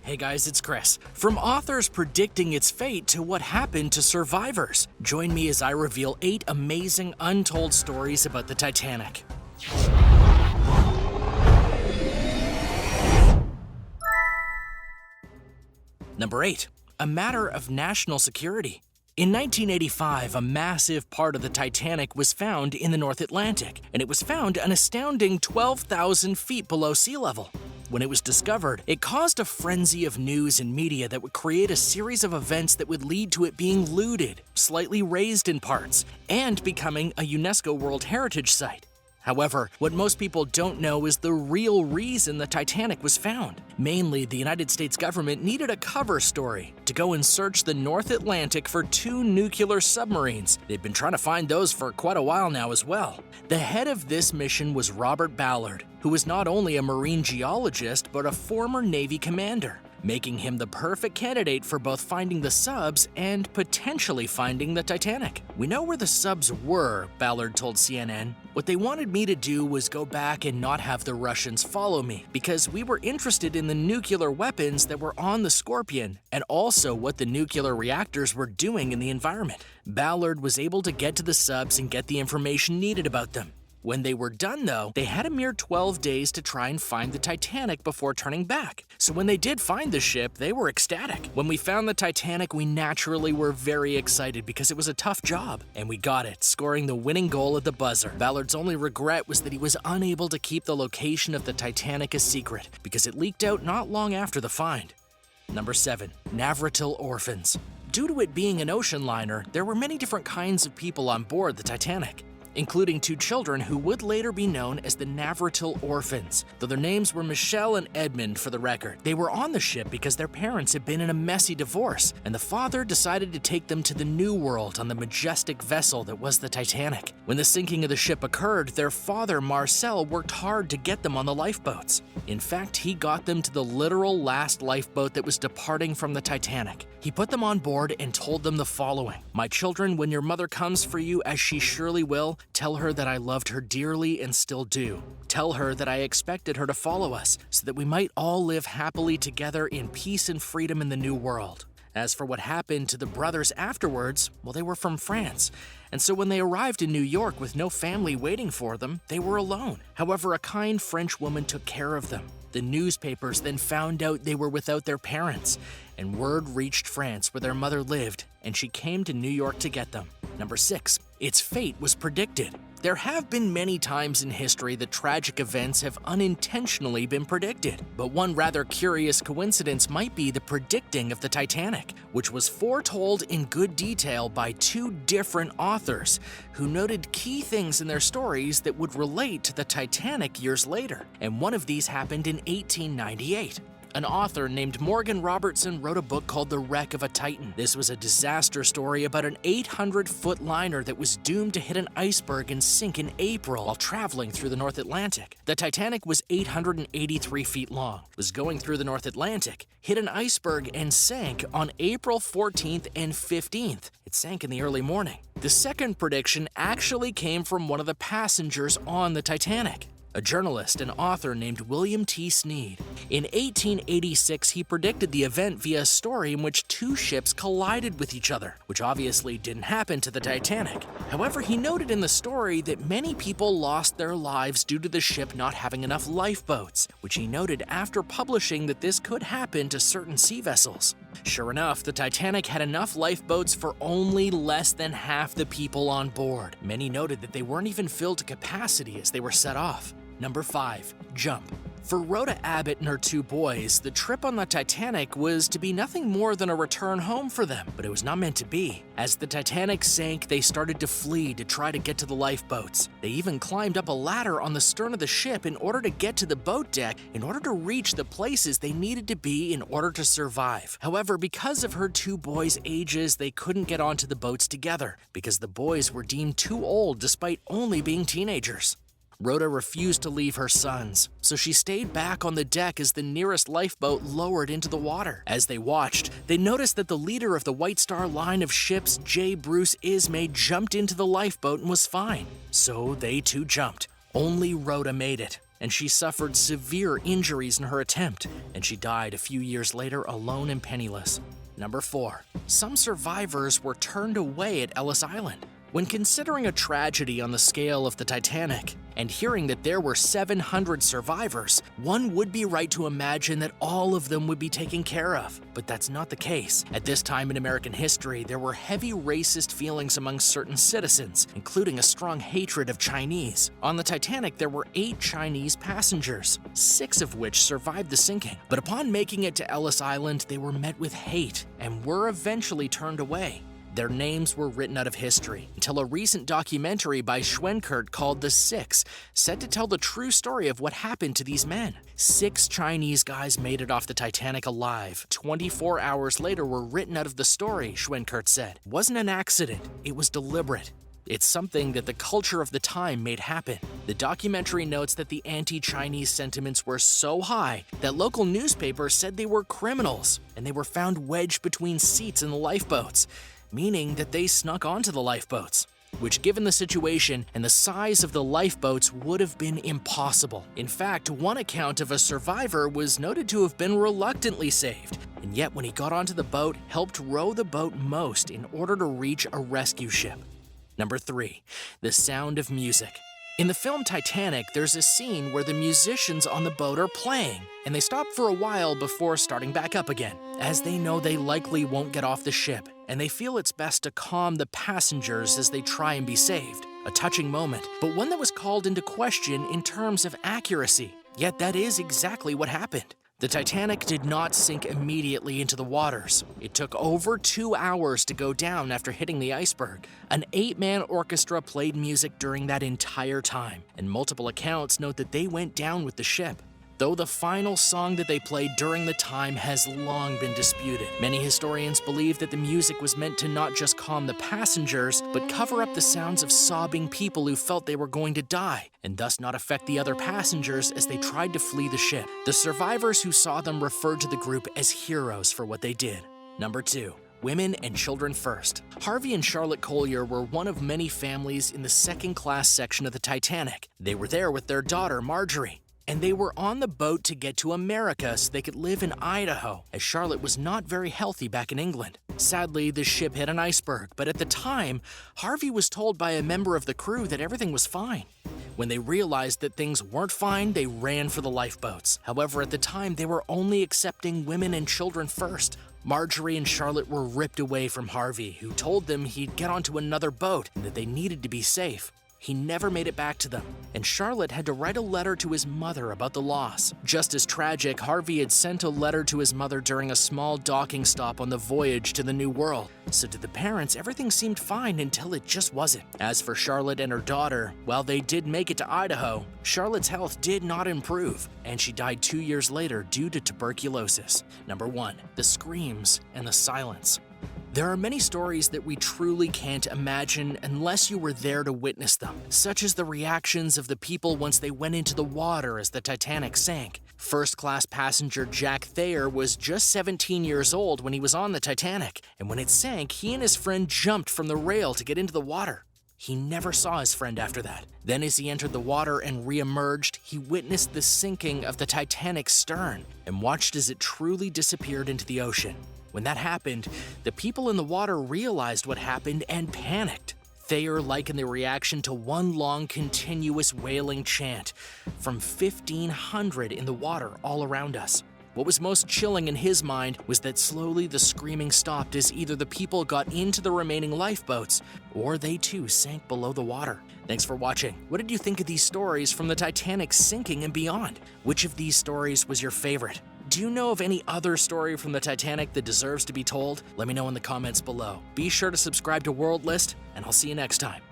Hey guys, it's Chris. From authors predicting its fate to what happened to survivors. Join me as I reveal 8 amazing untold stories about the Titanic. Number 8. A matter of national security. In 1985, a massive part of the Titanic was found in the North Atlantic, and it was found an astounding 12,000 feet below sea level. When it was discovered, it caused a frenzy of news and media that would create a series of events that would lead to it being looted, slightly raised in parts, and becoming a UNESCO World Heritage Site. However, what most people don't know is the real reason the Titanic was found. Mainly, the United States government needed a cover story to go and search the North Atlantic for 2 nuclear submarines. They've been trying to find those for quite a while now as well. The head of this mission was Robert Ballard, who was not only a marine geologist but a former Navy commander, making him the perfect candidate for both finding the subs and potentially finding the Titanic. We know where the subs were, Ballard told CNN. What they wanted me to do was go back and not have the Russians follow me, because we were interested in the nuclear weapons that were on the Scorpion and also what the nuclear reactors were doing in the environment. Ballard was able to get to the subs and get the information needed about them. When they were done, though, they had a mere 12 days to try and find the Titanic before turning back. So when they did find the ship, they were ecstatic. When we found the Titanic, we naturally were very excited because it was a tough job. And we got it, scoring the winning goal at the buzzer. Ballard's only regret was that he was unable to keep the location of the Titanic a secret because it leaked out not long after the find. Number 7. Navratil Orphans. Due to it being an ocean liner, there were many different kinds of people on board the Titanic, including 2 children who would later be known as the Navratil Orphans, though their names were Michelle and Edmund for the record. They were on the ship because their parents had been in a messy divorce, and the father decided to take them to the New World on the majestic vessel that was the Titanic. When the sinking of the ship occurred, their father, Marcel, worked hard to get them on the lifeboats. In fact, he got them to the literal last lifeboat that was departing from the Titanic. He put them on board and told them the following: "My children, when your mother comes for you, as she surely will, tell her that I loved her dearly and still do. Tell her that I expected her to follow us, so that we might all live happily together in peace and freedom in the new world." As for what happened to the brothers afterwards, well, they were from France, and so when they arrived in New York with no family waiting for them, they were alone. However, a kind French woman took care of them. The newspapers then found out they were without their parents, and word reached France where their mother lived, and she came to New York to get them. Number 6. Its fate was predicted. There have been many times in history that tragic events have unintentionally been predicted, but one rather curious coincidence might be the predicting of the Titanic, which was foretold in good detail by 2 different authors who noted key things in their stories that would relate to the Titanic years later, and one of these happened in 1898. An author named Morgan Robertson wrote a book called The Wreck of a Titan. This was a disaster story about an 800-foot liner that was doomed to hit an iceberg and sink in April while traveling through the North Atlantic. The Titanic was 883 feet long, was going through the North Atlantic, hit an iceberg, and sank on April 14th and 15th. It sank in the early morning. The second prediction actually came from one of the passengers on the Titanic, a journalist and author named William T. Snead. In 1886, he predicted the event via a story in which 2 ships collided with each other, which obviously didn't happen to the Titanic. However, he noted in the story that many people lost their lives due to the ship not having enough lifeboats, which he noted after publishing that this could happen to certain sea vessels. Sure enough, the Titanic had enough lifeboats for only less than half the people on board. Many noted that they weren't even filled to capacity as they were set off. Number 5. Jump. For Rhoda, Abbot, and her 2 boys, the trip on the Titanic was to be nothing more than a return home for them, but it was not meant to be. As the Titanic sank, they started to flee to try to get to the lifeboats. They even climbed up a ladder on the stern of the ship in order to get to the boat deck in order to reach the places they needed to be in order to survive. However, because of her 2 boys' ages, they couldn't get onto the boats together because the boys were deemed too old despite only being teenagers. Rhoda refused to leave her sons, so she stayed back on the deck as the nearest lifeboat lowered into the water. As they watched, they noticed that the leader of the White Star line of ships, J. Bruce Ismay, jumped into the lifeboat and was fine. So they too jumped. Only Rhoda made it. and she suffered severe injuries in her attempt, and she died a few years later alone and penniless. Number 4. Some survivors were turned away at Ellis Island. When considering a tragedy on the scale of the Titanic, and hearing that there were 700 survivors, one would be right to imagine that all of them would be taken care of. But that's not the case. At this time in American history, there were heavy racist feelings among certain citizens, including a strong hatred of Chinese. On the Titanic, there were 8 Chinese passengers, 6 of which survived the sinking. But upon making it to Ellis Island, they were met with hate and were eventually turned away. Their names were written out of history until a recent documentary by Schwenkert called The Six, set to tell the true story of what happened to these men. 6 Chinese guys made it off the Titanic alive. 24 hours later were written out of the story, Schwenkert said. It wasn't an accident, it was deliberate. It's something that the culture of the time made happen. The documentary notes that the anti-Chinese sentiments were so high that local newspapers said they were criminals, and they were found wedged between seats in the lifeboats, meaning that they snuck onto the lifeboats, which, given the situation and the size of the lifeboats, would have been impossible. In fact, one account of a survivor was noted to have been reluctantly saved, and yet when he got onto the boat, helped row the boat most in order to reach a rescue ship. Number 3. The sound of music. In the film Titanic, there's a scene where the musicians on the boat are playing, and they stop for a while before starting back up again, as they know they likely won't get off the ship, and they feel it's best to calm the passengers as they try and be saved. A touching moment, but one that was called into question in terms of accuracy. Yet that is exactly what happened. The Titanic did not sink immediately into the waters. It took over 2 hours to go down after hitting the iceberg. An 8-man orchestra played music during that entire time, and multiple accounts note that they went down with the ship, though the final song that they played during the time has long been disputed. Many historians believe that the music was meant to not just calm the passengers, but cover up the sounds of sobbing people who felt they were going to die, and thus not affect the other passengers as they tried to flee the ship. The survivors who saw them referred to the group as heroes for what they did. Number 2. Women and children first. Harvey and Charlotte Collier were one of many families in the second-class section of the Titanic. They were there with their daughter, Marjorie, and they were on the boat to get to America so they could live in Idaho, as Charlotte was not very healthy back in England. Sadly, the ship hit an iceberg, but at the time, Harvey was told by a member of the crew that everything was fine. When they realized that things weren't fine, they ran for the lifeboats. However, at the time, they were only accepting women and children first. Marjorie and Charlotte were ripped away from Harvey, who told them he'd get onto another boat and that they needed to be safe. He never made it back to them, and Charlotte had to write a letter to his mother about the loss. Just as tragic, Harvey had sent a letter to his mother during a small docking stop on the voyage to the New World. So to the parents, everything seemed fine until it just wasn't. As for Charlotte and her daughter, while they did make it to Idaho, Charlotte's health did not improve, and she died 2 years later due to tuberculosis. Number 1. The screams and the silence. There are many stories that we truly can't imagine unless you were there to witness them, such as the reactions of the people once they went into the water as the Titanic sank. First-class passenger Jack Thayer was just 17 years old when he was on the Titanic, and when it sank, he and his friend jumped from the rail to get into the water. He never saw his friend after that. Then as he entered the water and re-emerged, he witnessed the sinking of the Titanic's stern and watched as it truly disappeared into the ocean. When that happened, the people in the water realized what happened and panicked. Thayer likened the reaction to one long, continuous wailing chant from 1,500 in the water all around us. What was most chilling in his mind was that slowly the screaming stopped as either the people got into the remaining lifeboats or they too sank below the water. Thanks for watching. What did you think of these stories from the Titanic sinking and beyond? Which of these stories was your favorite? Do you know of any other story from the Titanic that deserves to be told? Let me know in the comments below. Be sure to subscribe to World List, and I'll see you next time.